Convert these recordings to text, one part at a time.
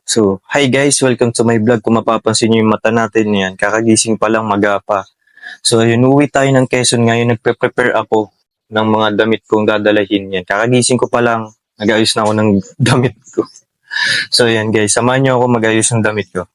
So, hi guys, welcome to my vlog. Kung mapapansin nyo yung mata natin yan, kakagising pa lang magapa. So, ayun, uwi tayo ng Quezon ngayon. Nagpe-prepare ako ng mga damit kong dadalahin yan. Kakagising ko pa lang, nag-ayos na ako ng damit ko. So, ayan guys, samahan nyo ako mag-ayos ng damit ko.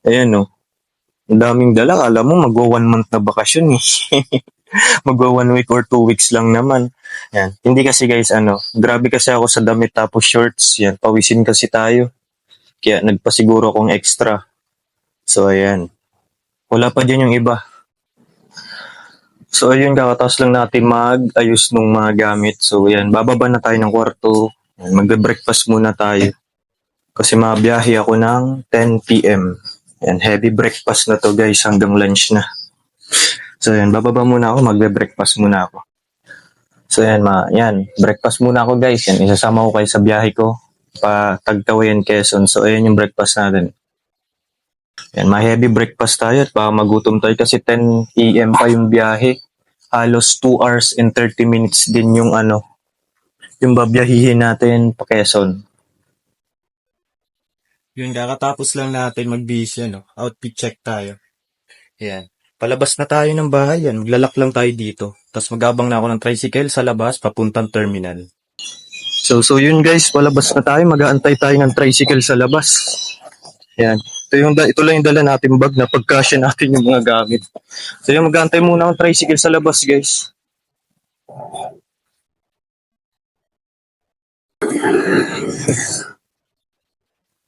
Ayan o, ang daming dala. Alam mo, magwa 1 month na bakasyon eh. Magwa 1 week or 2 weeks lang naman. Yan. Hindi kasi guys, grabe kasi ako sa damit tapos shorts. Yan, pawisin kasi tayo. Kaya nagpasiguro akong extra. So, ayan. Wala pa dyan yung iba. So, ayun, kakataas lang natin mag-ayos ng mga gamit. So, ayan, bababa na tayo ng kwarto. Magbe-breakfast muna tayo. Kasi mabiyahe ako ng 10 p.m. Ayan, heavy breakfast na to guys, hanggang lunch na. So, ayan, bababa muna ako, magbe-breakfast muna ako. So, ayan, yan, breakfast muna ako guys. Yan, isasama ko kayo sa biyahe ko pa Tagkawayan, Quezon. So, ayan yung breakfast natin. Yan, ma-heavy breakfast tayo at baka magutom tayo kasi 10 p.m. pa yung biyahe. Halos 2 hours and 30 minutes din yung yung babiyahihin natin pa Quezon. Yun, kakatapos lang natin mag-busy, outfit check tayo. Yan. Palabas na tayo ng bahay, yan. Maglalak lang tayo dito. Tapos magabang na ako ng tricycle sa labas, papuntang terminal. So yun guys, palabas na tayo. Mag-aantay tayo ng tricycle sa labas. Yan. Ito lang yung dala natin bag na pagkasya natin yung mga gamit. So yun, mag-aantay muna ng tricycle sa labas guys.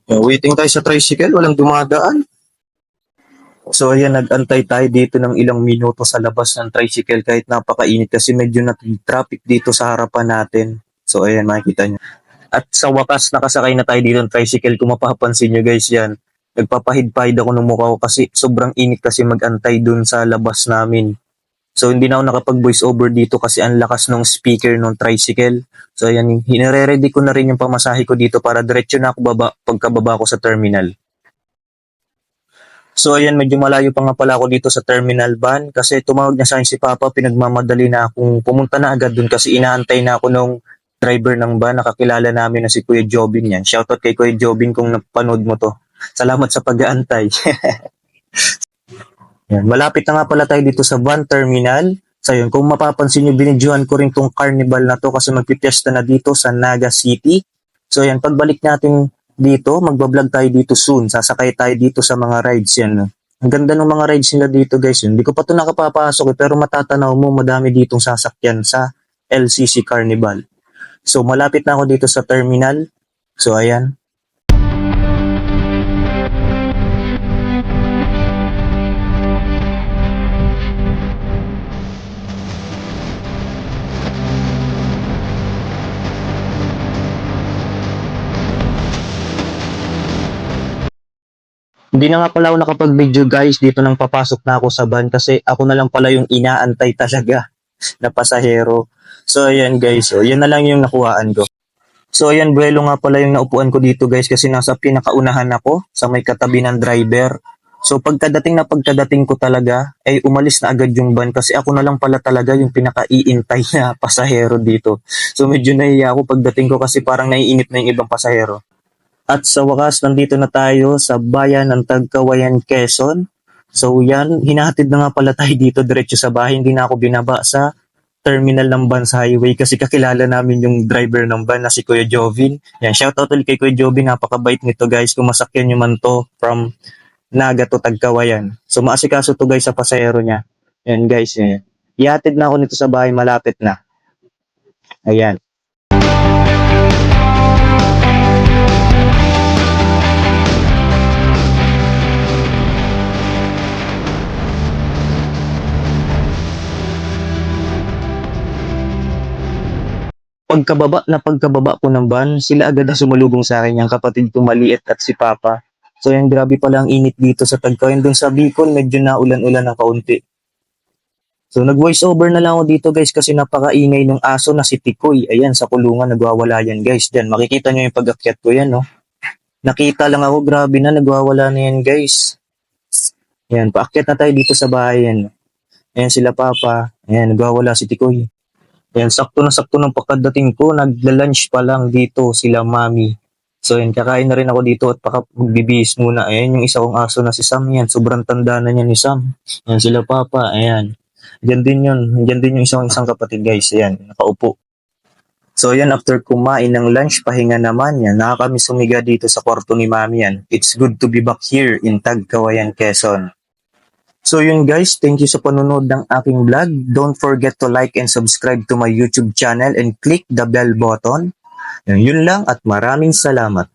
Waiting tayo sa tricycle, walang dumadaan. So ayan, nag-antay tayo dito ng ilang minuto sa labas ng tricycle kahit napakainit kasi medyo traffic dito sa harapan natin. So ayan, makikita nyo. At sa wakas, nakasakay na tayo dito ng tricycle. Kung mapapansin nyo guys yan, nagpapahid-pahid ako ng mukha ko kasi sobrang init kasi mag-antay dun sa labas namin. So hindi na ako nakapag-voice over dito kasi ang lakas ng speaker ng tricycle. So ayan, hinare-ready ko na rin yung pamasahe ko dito para diretso na ako pagkababa ko sa terminal. So ayan, medyo malayo pa nga pala ako dito sa terminal van kasi tumawag na sa akin si Papa, pinagmamadali na akong pumunta na agad dun kasi inaantay na ako nung driver ng van, nakakilala namin na si Kuya Jobin yan. Shoutout kay Kuya Jobin kung napanood mo to. Salamat sa pag-aantay. Yan, malapit na nga pala tayo dito sa van terminal. So yun, kung mapapansin nyo, binidyohan ko rin tong carnival na to kasi magpipiesta na dito sa Naga City. So yan, pagbalik natin dito, magbablog tayo dito soon. Sasakay tayo dito sa mga rides yan. Ang ganda ng mga rides nila dito guys. Hindi ko pa ito nakapapasok pero matatanaw mo madami ditong sasakyan sa LCC Carnival. So malapit na ako dito sa terminal. So ayan. Hindi na nga pala ako nakapag-video guys, dito nang papasok na ako sa van kasi ako na lang pala yung inaantay talaga na pasahero. So ayan guys, so yan na lang yung nakuhaan ko. So ayan, buwelo nga pala yung naupuan ko dito guys kasi nasa pinakaunahan ako sa may katabi ng driver. So pagkadating ko talaga ay umalis na agad yung van kasi ako na lang pala talaga yung pinaka-iintay na pasahero dito. So medyo nahiya ako pagdating ko kasi parang naiinip na yung ibang pasahero. At sa wakas, nandito na tayo sa bayan ng Tagkawayan, Quezon. So yan, hinahatid na nga pala tayo dito diretso sa bahay. Hindi na ako binaba sa terminal ng van sa highway kasi kakilala namin yung driver ng van na si Kuya Jovin. Yan, shoutout ulit kay Kuya Jovin. Napakabait nito guys. Kung masakyan nyo man to from Naga to Tagkawayan. So maasikaso to guys sa pasahero niya. Yan guys. Yan. Ihatid na ako nito sa bahay. Malapit na. Ayan. Pagkababa ko ng van, sila agad na sumalubong sa akin, yung kapatid ko maliit at si Papa. So yan, grabe pala ang init dito sa Tagkawayan. Doon sa Bicol, medyo naulan-ulan ng kaunti. So nag-voice over na lang ako dito guys kasi napakaingay ng aso na si Tikoy. Ayan, sa kulungan nagwawala yan guys. Diyan, makikita nyo yung pag-akyat ko yan, no? Nakita lang ako, grabe na, nagwawala na yan guys. Ayan, paakyat na tayo dito sa bahay yan. Ayan sila Papa. Ayan, nagwawala si Tikoy. Ayan, sakto na sakto ng pagkadating ko, nagla-lunch pa lang dito sila Mami. So ayan, kakain na rin ako dito at magbibihis muna. Ayan, yung isa kong aso na si Sam yan. Sobrang tanda na niya ni Sam. Ayan sila Papa. Ayan. Diyan din yun. Diyan din yung isang kapatid guys. Ayan, nakaupo. So yan, after kumain ng lunch, pahinga naman yan. Nakakami sumiga dito sa kwarto ni Mami yan. It's good to be back here in Tagkawayan, Quezon. So yun guys, thank you sa panunod ng aking vlog. Don't forget to like and subscribe to my YouTube channel and click the bell button. Yun lang at maraming salamat.